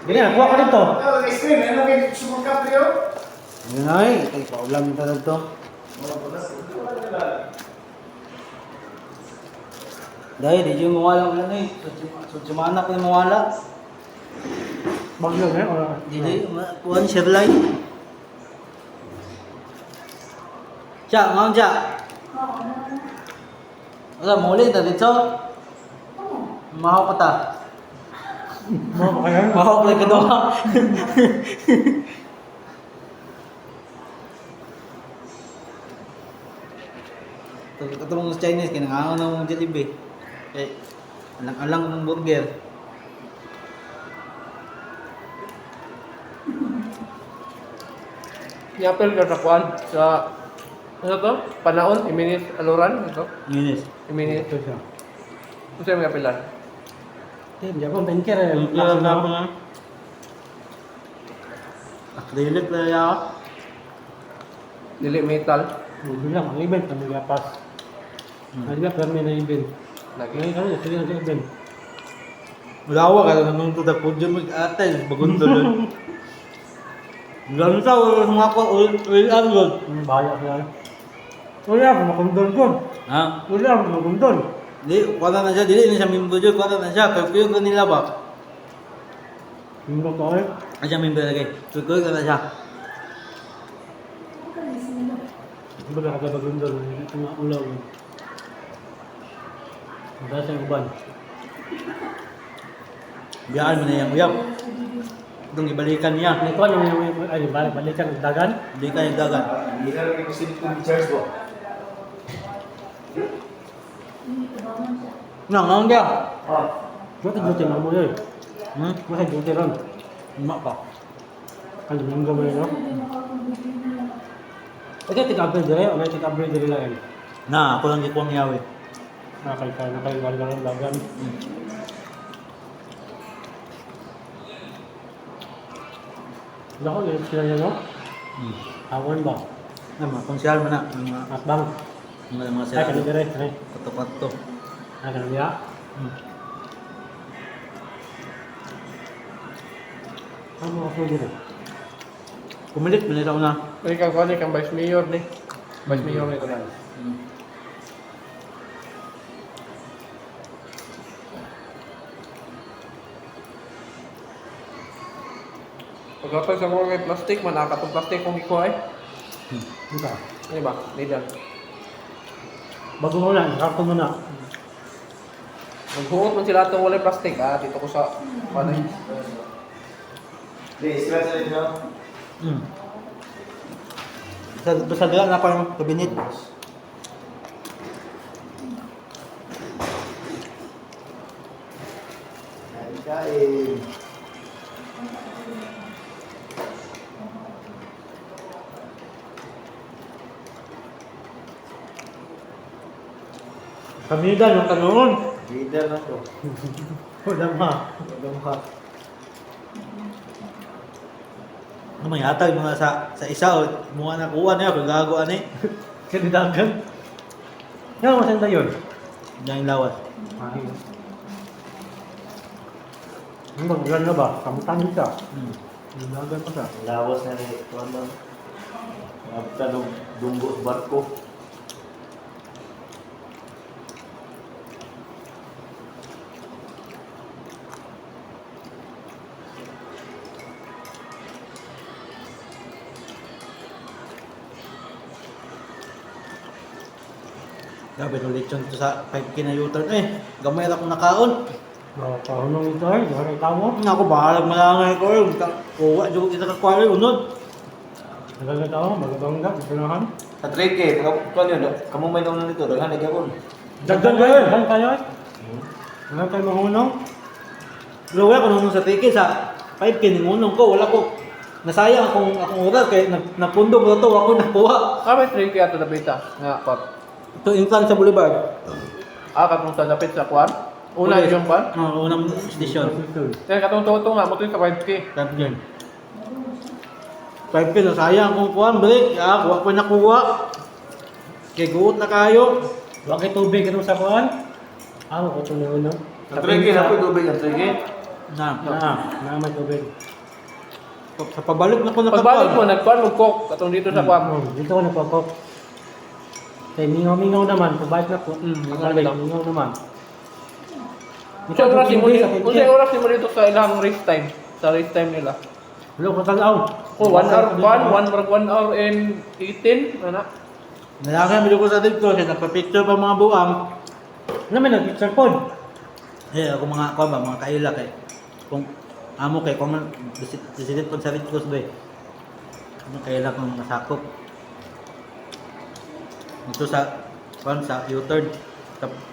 Ganyan, kuha ka dito. Nag-stream, ano kayo sumangkap niyo? Ayun ay, kay paulam nito dito. Dahil, di dyan mawala ko lang eh. Sumana ko yung mawala. Bagyo na yun. Di kuhan share line. Siya, ngayon siya. Wala, muli na dito. Mahaw pa ta. Mga kaya. Mahaw pa ka doon. Katulong sa Chinese, kinangangan ng Jollibee. Eh, alang-alang ng burger. Yapel ka sa kuan sa ano to? Panaon, Iminis Aluran, ito. Yes. Iminis. Ito siya. Ano sa'yo may kapilan? Hindi ako banker eh. Kaya na po nga. Acrylic na yan ako. Dili metal. Bilang, ang event na magapas. Ang event kami na event. Lagi. Ngayon kami, sige na sa event. Magawa ka lang nung tudak po dyan mag-atay. Bagun tuloy. Ganun sa ulo ng ako, ulit agad. Ang bahaya sila. Wala, makundol ko. Ha? Wala, makundol. Di, kuha na siya. Dili na siya member dyan. Kuha na siya. Kaya ko nila ba? Hindi ko eh. Ay siya member lagi. Kaya na siya. Hindi ba kada magundol? Ito nga ulaw. Ang dahil sa uban. Biyaan mo na yung uyap. Itong ibalikan niya. Ito ano yung ay balikan ng dagan. Hindi ka yung dagat. Hindi na lang yung cellphone charge ko. Ngayon dia. Buti duty mo yun. Hmm? Buti duty ron. Emak pa. Ano yung gawin no? Ito tig-upgrade dire, o may tig-upgrade dire lang yan. Na, ako lang ikuang yawi. Nakaliwal ng dagan. Lako, yung sila niya no? Hmm. Awan ba? Ay, mga konsyal mo na. Mga Asbang. mga Ay, sila. kanil dire. Ay, Pato-pato. kanil niya. Hmm. Ano ako dire? Pumilit, minitaw na. Ay kang kuan kang vice mayor ni. Vice mayor nito na. Hmm. Pagkatapos sa mga may plastic, manakatong plastic kung ikuha ay. Ito. Ano ba? Nida. Bago mo na, karton mo na. Maghuot man sila itong walay plastic dito ko sa panay. Hindi, sila sa inyo. Hmm. Basta dala na parang kabinit. Kain. Kamida, yung kanoon. Leader na to. Wala ma. Ano may hatag mga sa isa o mga nakuha niya kung gagawa ni. Kanidagan. Yan, masanda yun. Diyan yung lawas. Ay. Ang magaganda ba? Kamutan siya. Hmm. Kanidagan pa siya. Lawas na rin ito ano. Tanong dunggo barko. Grabe no lechon to sa 5K na U-turn eh. Gamay akong nakaon. Kahunong ito ay, wala tamo. Nga ako bahalag malangay ko eh. Kuha dyan kita kakwari unod. Nagaganda tamo, magabangga, pinahan. Sa 3K, kung yun, kamu may nauna nito, daghan na gawon. Dagdag ba yun? Dagdag tayo ay. Dagdag tayo mahunong. Luwa ko nung sa 3K sa 5K ning unong ko. Wala ko. Nasayang akong oras kaya napundong ko to ako nakuha. May 3 kaya ito na bita. Nga, pot. Ito incline sa Boulevard. Katong sa dapit sa kuan. Una Okay. yung kuan. Unang station. Kaya katong to nga, mo ito sa 5K. 5K. 5K nasayang akong kuhan. Balik. Kuha ko nakuha. Kaya guot na kayo. Huwag kayo tubig itong sa kuhan. Ako ko ito na una. Sa 3K na po, tubig ang 3K. Na may tubig. Sa pabalik na ko Pagbalik mo, nagkuhan mo coke. Katong dito sa kwam. Dito ko nagpapok. Kaya mingaw-mingaw naman, pabalik na po. Pabalik, lang. mingaw naman. Unsay oras mo dito? Sa Unsay oras mo dito sa ilang race time? Sa race time nila. Hello, katalaw. Oh, 1 hour 1 hour and 18, ana. Nalaki ang ko sa dito kasi nagpa-picture pa mga buang. Ano may nag-picture pod? Eh, ako mga ko ba, mga kaila kay kung amo kay kung man decision ko sa dito ba. Ano kaila kung masakop. Ito sa U-turn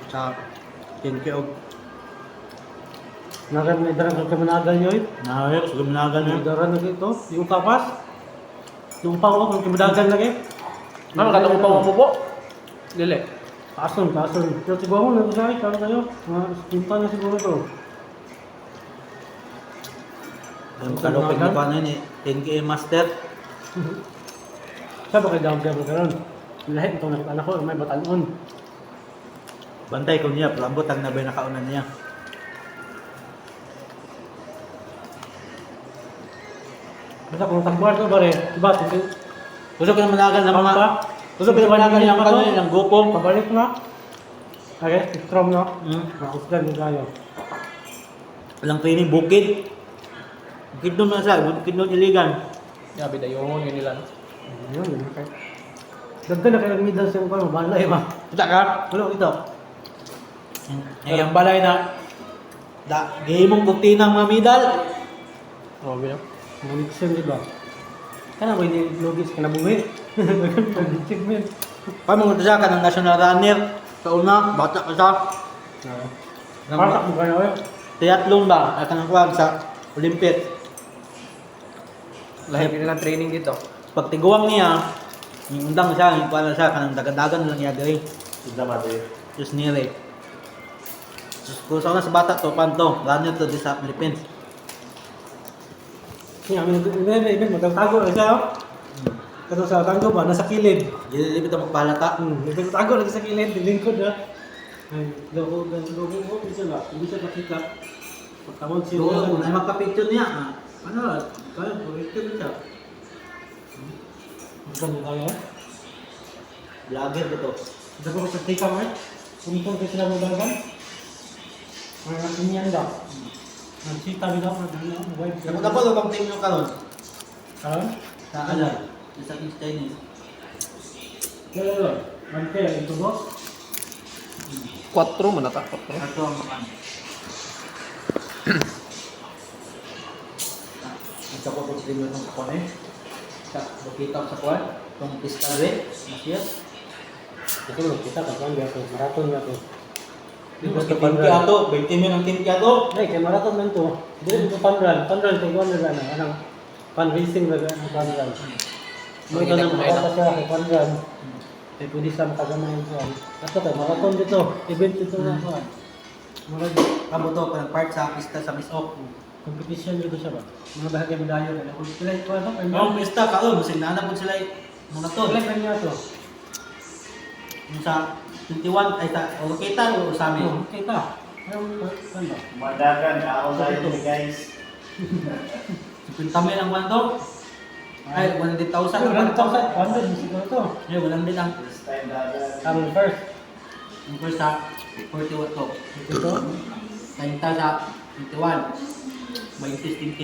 sa Kinkyo. May darang kang kamanagan nyo eh. Nahayok sa gumnagan May na. darang lagi ito. Yung kapas. Yung pa ko, kung kamanagan lagi. Ano katong pa mo po? Dili. Kason. Pero siguro mo, nagsasabi, kano kayo? Mga pinta na siguro ito. Yung kalupin ni paano yun eh. 10K master. Sabi kayo daw kaya magkaroon. Lahat itong nakita ko, may batanon. Bantay ko niya, palambot ang nabay nakaunan niya. Basta kung tagbuhan ko ba rin, diba? Gusto ko na managan ng mga... Pampa? Gusto ko na managan ng ano ng gupong. Pabalik na. Okay, strom na. Hmm. Makusgan mo tayo. Walang training, bukid. Bukid doon na siya, bukid doon iligan. Yabi dayon yun nila. Ayun, yun. Okay. Dagdag na kayo nag-middle sa mga balay ba? Kita ka? Wala ito. Yung balay na... Gihimong bukti ng mga medal. Oh, bilang. Monetization, di ba? Kana ba yung logis ka na buhi? Achievement. Kaya mga siya ka ng national runner. Sa una, bata ka siya. Partak mo kayo eh. Triathlon ba? Ay kanang kuwag sa Olympics. Lahat nilang training dito. Pag tiguang niya, yung undang siya, yung kuwala siya, kanang dagadagan lang niya gawin. Sudah mati. Just nire. Kung sa una sa bata to, pan to, runner to di sa Philippines. Hindi, magtatago na siya. Kato sa tango ba, nasa kilid. Dililipit ang magpalata. Nagtatago lagi sa kilid, dilingkod na. Ay, loko mo, hindi siya makita. Pagtawag siya. Doon, ay magpa-picture niya. Ano, kaya, picture siya. Magkano tayo eh? Vlogger ko to. Dapat ko sa tika mo eh. Puntong kayo sila magbagan. Mga nakinyan daw. Nagsita nila ako na wife. Dapat ako lang bang team yung karon? Karon? Sa alay. Sa East Chinese. Lalo. Mante, ito boss. 4 man ata. 4. Ito ang makan. Ito ko po stream yung kapon eh. Sa bukita sa kuwan. Itong pistol eh. Masiyas. Ito lang, kita kapag gato. Marathon gato. Dito sa timki ato. 20 mil ang timki ato. Ay, kaya marathon man to. Dito ito panran. Panran kay Juan na anong fundraising na panran. Mo ito na makata siya kay panran. Kaya pwede siya makagamay ito. Ato kay marathon dito. Event ito na kuwan. Amo to, parang part sa pista sa Miss Ok. Competition dito siya ba? Mga bahagya medalyo na kung sila ito ano? Ang pista kaon, musig na po sila mga to. Sila kanya to. Yung sa 21 ay sa Oroketa o sa amin. Kita. Ano? Madagan, ako tayo guys. 50 mil ang kwan to. Ay, 100,000 ang kwan to. 100,000 siguro to. Ay, 100 ang. First time dagan. Ang first. Yung first sa 40 watt to. Ito. Kainta sa 21. May 16K.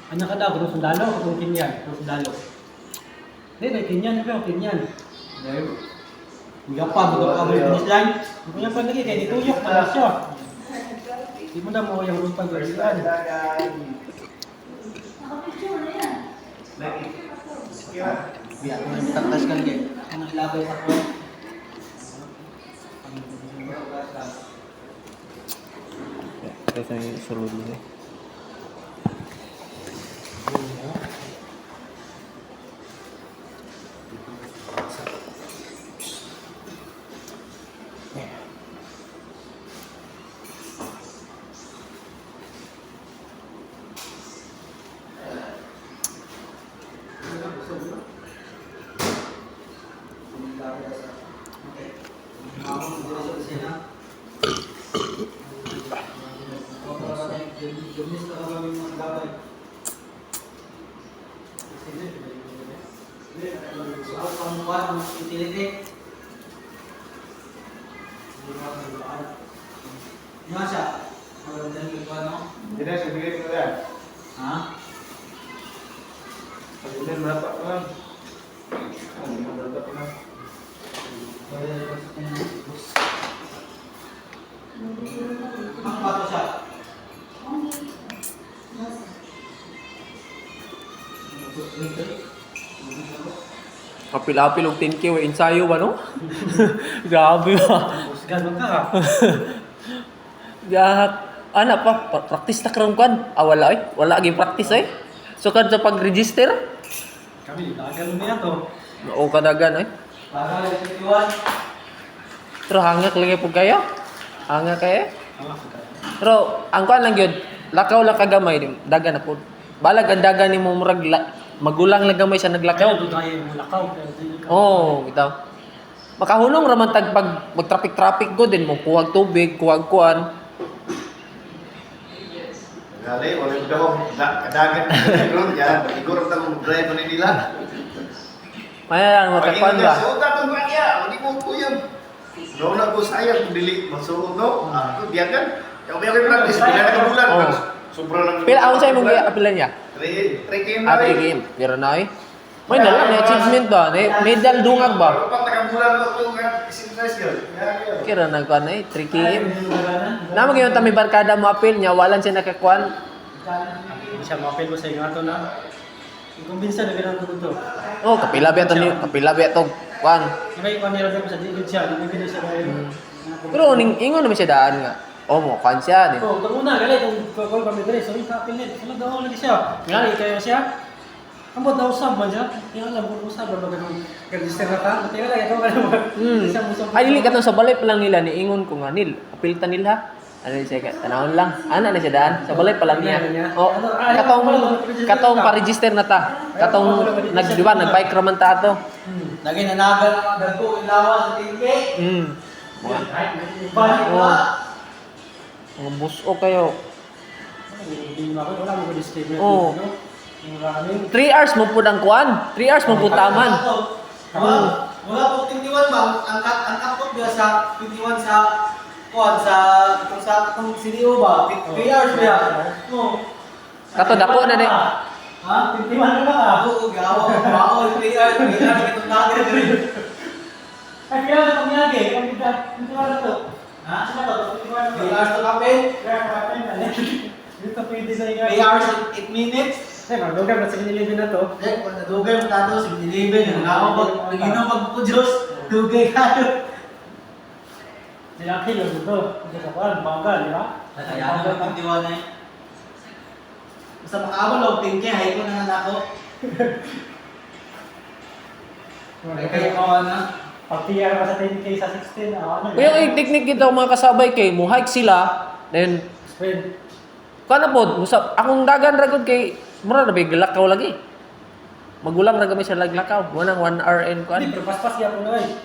Ano ka daw? Kung sundalo o kung kinyan? Tapos dalo. Hindi, may kinyan. Ano kinyan? There. Gapa, gapa mo yung finish line. Hindi ko niya pa lagi. Kaya dituyok na siya. Hindi mo na mo yung rupang First time galian. dagan. Biya, kung may tatas ka lagi. Ang ilagay sa kwan. Ito yung surod nila. Okay. Suot pang kuwan ang utility. Ano siya? Magandang yung kuwan, no? Hindi na, sabigay ko na. Ha? Sabigay mo na pa ko lang. Hindi mo na pa lang. Ang bato siya. Apil-apil og 10K wa ensayo ba no? Grabe ba. Husgan mo ka. Gahat. Ana pa, practice ta karon kan. Ah wala eh. Wala gyud practice eh. So kad sa pag-register, Kami, dagan mo niya to. o kadagan eh. Para lang yung kuwan. Pero hangak lagi po kayo. Hangak kayo. Tama ka. Pero ang kuan lang gyud, lakaw lang kagamay dagan na po. Balag ang dagan nimo murag magulang lang gamay sa Kaya naglakaw. doon tayo yung lakaw. Pero di ka. Oh, bitaw. Makahunong raman tag pag mag-traffic go din mo kuwag tubig, kuwag kuan. Gali, wala daw. Kadagan na sa road yan. Siguro tayo mag-drive na nila. Maya lang makakuan ba. So, tatong ba niya? Hindi mo po yun. Doon na po sayang kung dili. Masuot, no? Ako, diyan kan. Kaya may practice. Bila na kabulan. Oh. Sobrang lang. Pila ako sa imong apilan niya? 3 game na At rin. game. Pero na eh. May dala na achievement ba? Medal dungag ba? Pag nakabulan na ito, exercise yun. Kira nagkuan eh 3 game. Namo gyud ta may barkada mo apil niya walan siya nakakuan. Hindi siya mapil mo sa inyo ato na. Kumbinsa na ganun to. Oh, kapila ba to kuan. May kanila ko sa digid siya. Hindi ko siya kayo. Pero ingon naman siya daan nga. Oh, mo kuan siya di. Oh, ito muna, galit. Kung kami dali, so yung kapil nito. Sunod daw lagi siya. Ngayon, kayo siya. Ambot na usab man siya. Yung alam ko usab ba ganun. Register na ta. Tingnan lang ikaw ganun. Ay dili katong sa balay pa lang nila niingon ko nga nil. Apil ta nila. Ano siya ka? Tanawon lang. Ana na siya daan. Sa balay pa lang niya. Oh, katong pa-register na ta. Katong nagdiba nag-bike raman ta ato. Lagi nanagal ang dagko ilawa sa tingke. Mga buso kayo. Wala mo ko disclaimer. Oh. Yung ramen. 3 hours mo po ng kuan. 3 hours mo po taman. Wala po 21 ba? Ang kapot niya sa 21 sa kuwan sa itong CDO ba? 3 hours ba? Oo. Kato dako na ni. Ha? 51 na ba ka? Ako gawa ko 3 hours. 3 hours itong natin rin. Ay, kaya na pamiyagi. Kami ka. Hindi ba na to? Ha? Sino ba to? 3 hours to kapit. Kaya kapatid na. Dito pwede sa inyo. 3 hours and 8 minutes. Ay, magdugan na sa kinilibin na to. Eh, kung nadugay mo tato, si Binilibin. Nag-inom pag-Diyos. Dugay kayo. Nilaki yun dito. Ito sa kuwan, bangga, di ba? Kaya naman 21 na eh. Basta makaabal o, tingke, hay ko na nga ako. Kaya kawan na. Pag-PR ka sa 10K sa 16, ano Kuya yung technique kita mga kasabay kay mo hike sila. Then Spread. kana pod usap akong dagan ragod kay mura na big lakaw lagi. Magulang ra gamay sa laglakaw. Wanang 1 hour and kuan. Hindi, pero paspas niya po na eh.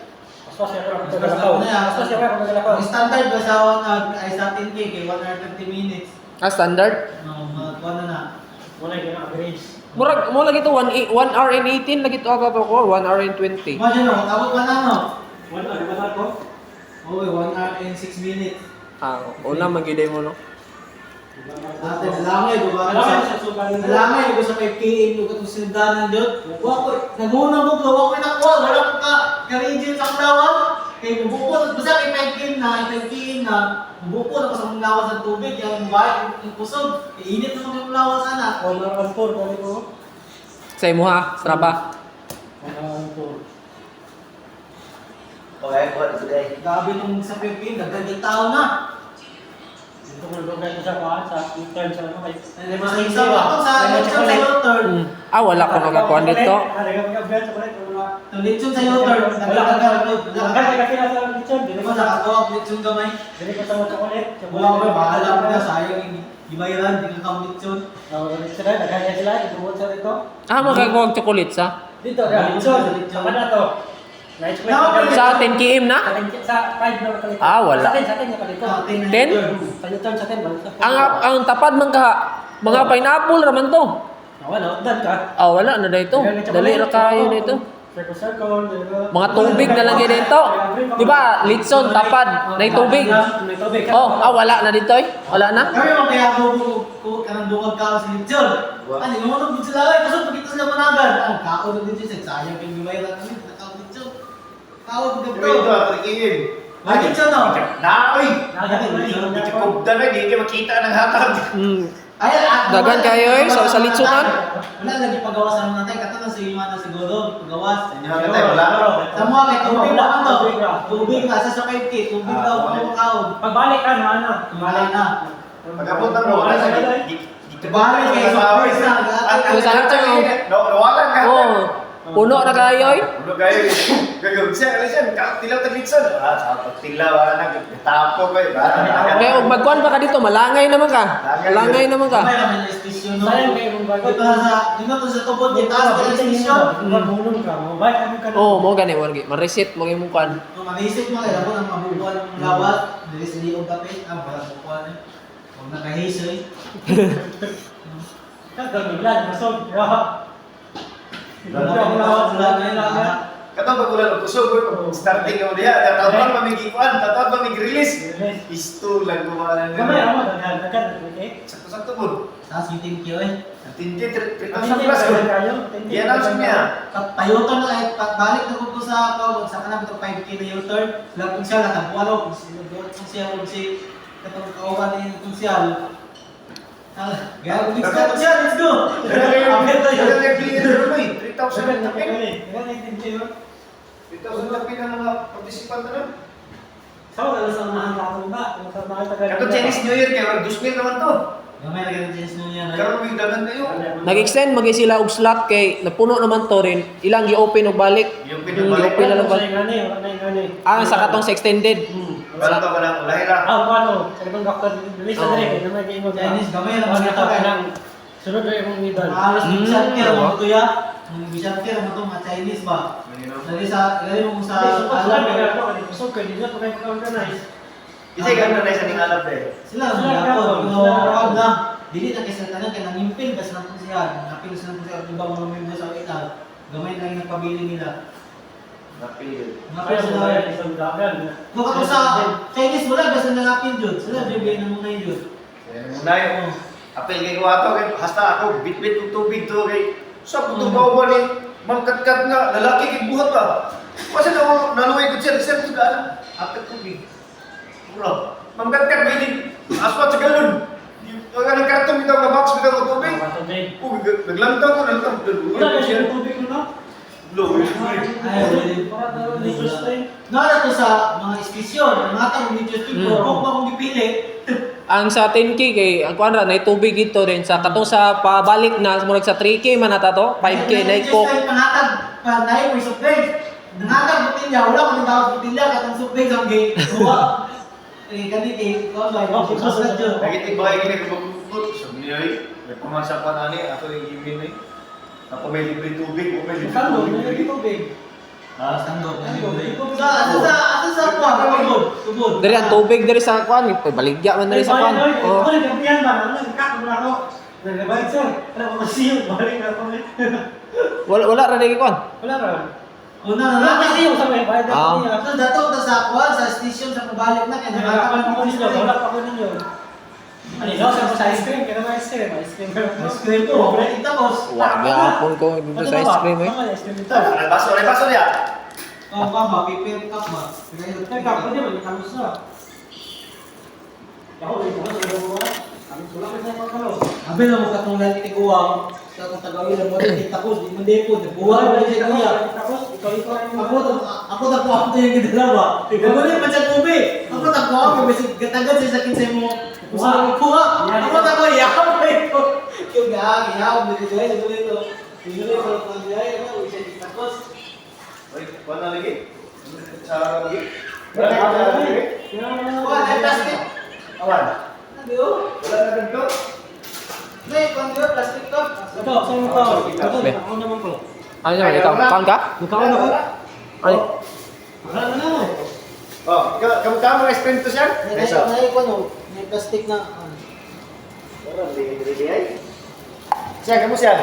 Paspas niya po ako nagalakaw. Paspas niya po ako nagalakaw. Ang standard ba sa ay sa 10K, kay 130 minutes. Ah, standard. Kuha na. Wala yung average. Murag mo lagi to 1 hour and 18 lagi to aga ko 1 hour and 20. Kuha nyo, abot pa na no? Wala, di ba na ko? Oo, 1 hour and 6 minutes. Ah, una magiday mo no. Ate, nalamay, bubaran sa... Nalamay, bubaran sa 5KM, yung katong sindanan dyan. Wako, naguna mo ka, wako nakuha, wala ko ka, ka-region sa Kulawan. Kaya bubukod, basta kay 5KM na, bubukod ako sa Kulawan sa tubig, yung bahay, yung pusog, iinit naman yung Kulawan sana. Wala ang tour, kami ko. Sa imo ha, straba. Wala ang tour. Okay, what today? Grabe nung sa 5KM, nagdagang tao na. Dito ko nagagay ko sa kuhan, sa U-turn sa ano kay... Sa isa ba? Ito sa lechon sa U-turn. Ah, wala ko nakakuan dito. Nagagay sa kulit, wala. Yung lechon sa U-turn, nagdagagal. Nagagay kasi na sa lechon, Di ba nakakawag lechon gamay? Dili ko sa chocolate. Wala ko, bahala ko na, sayang yung gibayaran, di ka kang lechon. Sila, nagagay sila, ibubuot sa dito. Ah, magkakakuha chocolate sa. Dito, lechon. Saka na to. Sa 10 km na? Sa 5 na kalito. Ah, wala. Sa 10 na kalito. 10? Sa U-turn sa 10, balik sa Ang tapad man ka mga pineapple raman to. Wala, dan ka. Ah, wala na dito. Dali ra kayo dito. Circle, Mga tubig na lang dito. Di ba? Litson, tapad, na tubig. May tubig. Oh, wala na dito eh. Wala na. Kami mo kaya ko kanang dungag ka sa lechon. Ani mo nang bitsa lagi kasi pagkita sila managan. Ang kao na din siya sayang kay gimay lang kami nakao lechon. Kao Pero ito, gabro. trikingin. Ay lechon no. Naoy! Hindi ka kubda na, hindi ka makita ng hatag. Ay Dagan kayo, eh, sa litsunan. Wala lagi pagawas sa mga tay katong sa iman na siguro pagawas. Sa inyo na tayo, wala. Sa mga kay tubig na ano. Tubig na sa 5K, tubig daw ang kao. Pagbalik ka, ano? Tumalay na. Pagkapunta mo, wala sa Balik kayo sa office na. Sa litson, nawalan ka. Oh, puno na kayo eh. Ano kayo? Gagawin siya, ano siya? Tilaw tagitson. Sa pagtilaw, nagtapo kayo. Kaya kung magkuhan pa ka dito, malangay naman ka. Malangay naman ka. May naman na station no. Sayang kayo kung bago. Ito to sa tubod kita sa station. Maghulong ka, mabay kami ka. Oh, mo gani, ma-reset mo yung kuhan. Kung manisip mo kaya mo nang mabubuan ng lawat, dili sa liog kapit, ang wala bukuan eh. Huwag nakahisoy. Kagamilan, masog. Katong pag-ulan ng kusog, starting mo diha, tatawag pa may gikuan, tatawag pa may release. Isto lang kumalan Gamay nila. ako, daghan, eh. Sakto-sakto po. Taas yung thank you eh. Ang tindi, 3,000 Hindi plus ko. kayo. I-announce niya. Payuton na kahit balik na ko sa ako, sa kanang ito 5K na U-turn, lapin siya lang, nagpualo, kung siya, kung si, katong kauwan ni kung siya. Gaya, let's go, siya, let's go! Apit tayo. Kaya nag-clear mo eh, 3,000 na tapin. Sa 3,000 tapin ang mga participant na lang. wala sa mga hatong ba? Sa mga taga. Katong Chinese New Year, kaya 2,000 naman to. Gamay na ganun James New Year. Karoon may dagan kayo. Nag-extend magi sila og slot kay napuno naman to rin. Ilang gi-open og balik. Yung Gi-open pinabalik na lang Wala balik. na yung gani, wala na yung gani. Ah, sa katong sa extended. Wala to, wala. Lahira. Ano? Sa itong doctor, bilis na rin, kaya naman kayo mag- Chinese, gamay na Mas mga natawa ito. ng sunod na yung middle. Maalas ng bisan kaya mo ito ya. Ang bisan kaya mo ito mga Chinese ba? Dali mo kung sa Alam alam. ka, kusog ka, hindi na pa kayo organize. Kasi gano'n na isa ning alap eh. Sila ang gyapon, pero wag lang. Dili na kay sa tanan kay nangimpil basta nang siya, napil sa nang siya ibang mga membro sa ital. Gamay na yung nagpabili nila. Napil. Napil Kaya sila. sila isang dagan. Kung ako sa Chinese wala basta nangapil jud. Sila bibigyan na muna yun. Muna yung apel kay ko ato kay hasta ako bitbit og tubig to kay sa puto ba ni mangkatkat nga lalaki kay buhat ba. Kasi naluway ko siya sa tugan. Apel tubig. Mura. Mangkatkat ba din aswat sa galon. Yung ang karton bitaw nga box bitaw og tubig. Patubig. Naglantaw ko naglantaw. Wala na siya tubig mo, no? Low. Para daw ni sustain. Nara to sa mga istisyon, mga tao ni Just People, kung ba kung gipili, Ang sa 10K kay ang kuan ra na tubig dito rin sa katong sa pabalik na murag sa 3K man ata to, 5K na just ko. like pangatag, panay mo supply. Nangatag butilya, wala ko nang tawag butilya, katong supply sa mga kuha. Eh, ganit eh, kuha ba, yung susunod yun. Nagiti ba kay kay bubut sabi niya ay may pamasa pa ani ato yung gimin eh. Ako may libre tubig, o may libre Kando, tubig. may tubig. Ha? Sandok, Tubig. Ato sa kuha, tubod. Diri ang tubig diri sa kuan, baligya man diri sa kuan. Oh. Ano nagkapiyan ba? Ano nagkakabula ako? Nagkabayad sir. Ano ko masiyong? Balik na ako. Wala ra diri kuan. Wala ra. Una na Wala lang. kasi yung sa may bayad Ah. ako niya. So, dato na sa kuha, sa station, sa pabalik na, kaya Nagkakapan nakakapan ko mo ninyo. Wala pa ko ninyo. Ano yun? Sa ice cream. Kaya naman ice cream. Ice cream. Ice cream to, tapos. Wa gyapon ko dito sa ice cream eh. Ice cream ito. Ay baso niya. Oh, ba, prepare cup ba? Nagkakapan niya. Malikamos na. Ako, ito na. Kami tulak ko sa pagkalo. Abi na mo katong lagi ti kuwang, sa kung tagawin mo ti tapos di man depo, buhay mo si kuya. Tapos, ikaw ang Ako ta kuwang to yung gidalawa. Gawin pa sa tubig. Ako ta kuwang mo bisig gatagad sa sakin sa mo. Usa ko kuha. Ako ta ko yaw pa ito. Yung yaw mo dito ay dito. Dito ko pang diay ano isa di tapos. Oy, wala lagi. Sa lagi. Kuha na plastic. Awan. Ano? Wala na dito. May pang plastic cup. Ito, saan mo ito? Ito, ako naman ko. Ano naman ikaw? Kuan ka? Nagkaon ako. Ay, Wala na na. Oh, kamu explain to siya? May may plastic na. Ora, ready ay. Siya, kamu siya.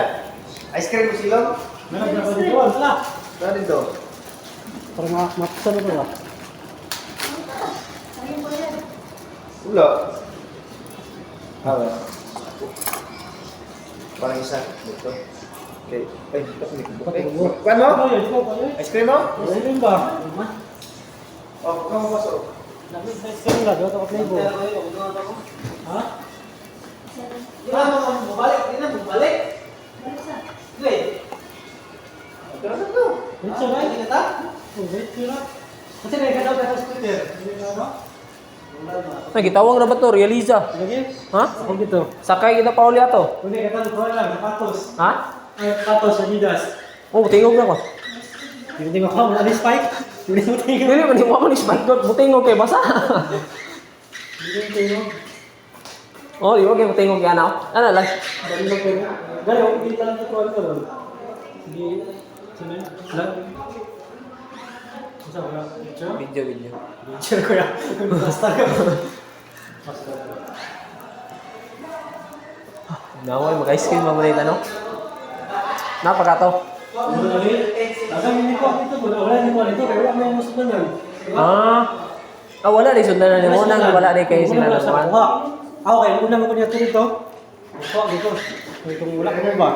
Ice cream mo silong? Meron na ko dito. Wala. Saan dito? Para mapsan na ba? Wala. Hawa. Parang isa. Dito. Okay. Ay, okay. Kuan mo? Ice cream mo? Ayun ba? Oh, kung masok. Ice cream lang, daw ka flavor. Ha? Di ba bumalik? Di na bumalik? Wait. Pero na to. Ito ba? Hindi na ta? Wait, sila. Kasi nakikadaw ka sa scooter. Hindi na ba? May gitawang na ba to? Realiza. Lagi? Ha? Ako dito. Sakay kita pa uli ato. Hindi, katalo ko lang, patos. Ha? Ay, patos, Adidas. Oh, tingog na ko. Hindi mo ka, wala ni Spike. Hindi mo tingin. Dili man mo ako ni Spike God. Mutingog kay basa. Hindi mo tingin. Oh, di ba kay mutingog yan ako? Ano lang? Dali mo tingin. Gano'n, hindi ka lang tutuan ko doon. Sige, sino yun? Lang. Isa ko lang. Picture? Video. Picture ko lang. Basta ka. Basta ka. Naway, mag-ice cream mamulit ano? Napakato. Ano na rin? Lasang hindi ko dito. Wala hindi ko dito. Kaya wala may musup na yan. Wala rin sundan na mo nang wala rin kayo sila naman. Ako kayo, una mo ko niya dito. Kuha dito. Kung wala ka mo ba?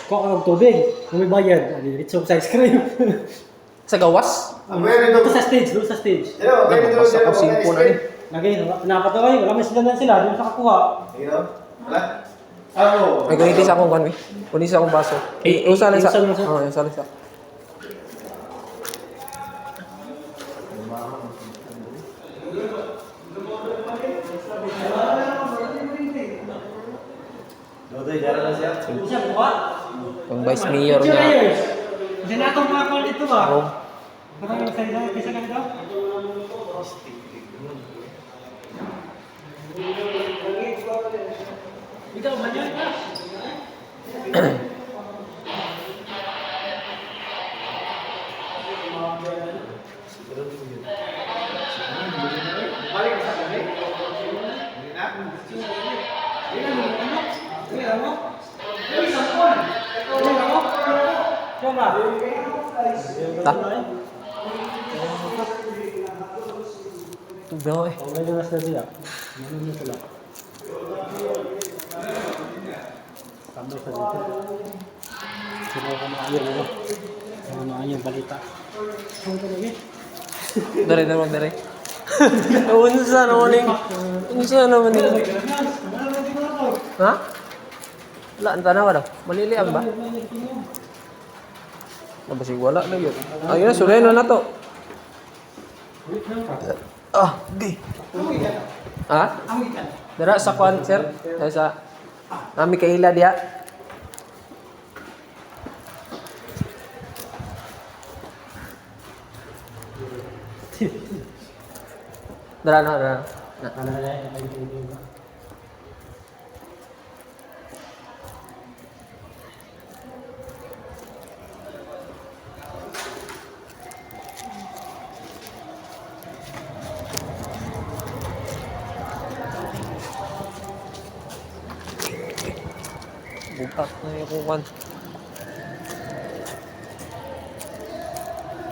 Kuha ka ng tubig. Kung may bayad. Diretso sa ice cream. Sa gawas? Dito sa stage. Doon sa stage. Hello, okay dito. Basta ko simpo na rin. Lagi, napataway. Wala may silandan sila. Doon sa kakuha. Hello. Wala. Ano? Ay, kunitis akong kanwi. Kunitis akong baso. Usa lang sa... Usa lang sa- Oo, usa lang sa... Dodoy, dara na siya. Siya, kuha. Pang vice mayor Picture niya. ayos. Kasi natong mga call dito ba? Oo. Parang yung salita, kaysa ka dito? Ikaw, manyan ka. Balik ka sa gabi. Hindi na. Ta. Tugaw eh. Wala na sa nila. Ano na sila? Tambay sa dito. Sino ka maayon, ano? Ano maayon, balita. Ano ka lagi? Dari. Unsa naman ning? Unsa naman ning? Ha? Wala, ang tanawa daw. Maliliang ba? Nabasig wala na yun. Ayun na, sulay na to. Di. Ha? Dara sa kwan, sir. Sa Nami kaila dia. Dara na. Ano na yan? Bukat na yung kwan.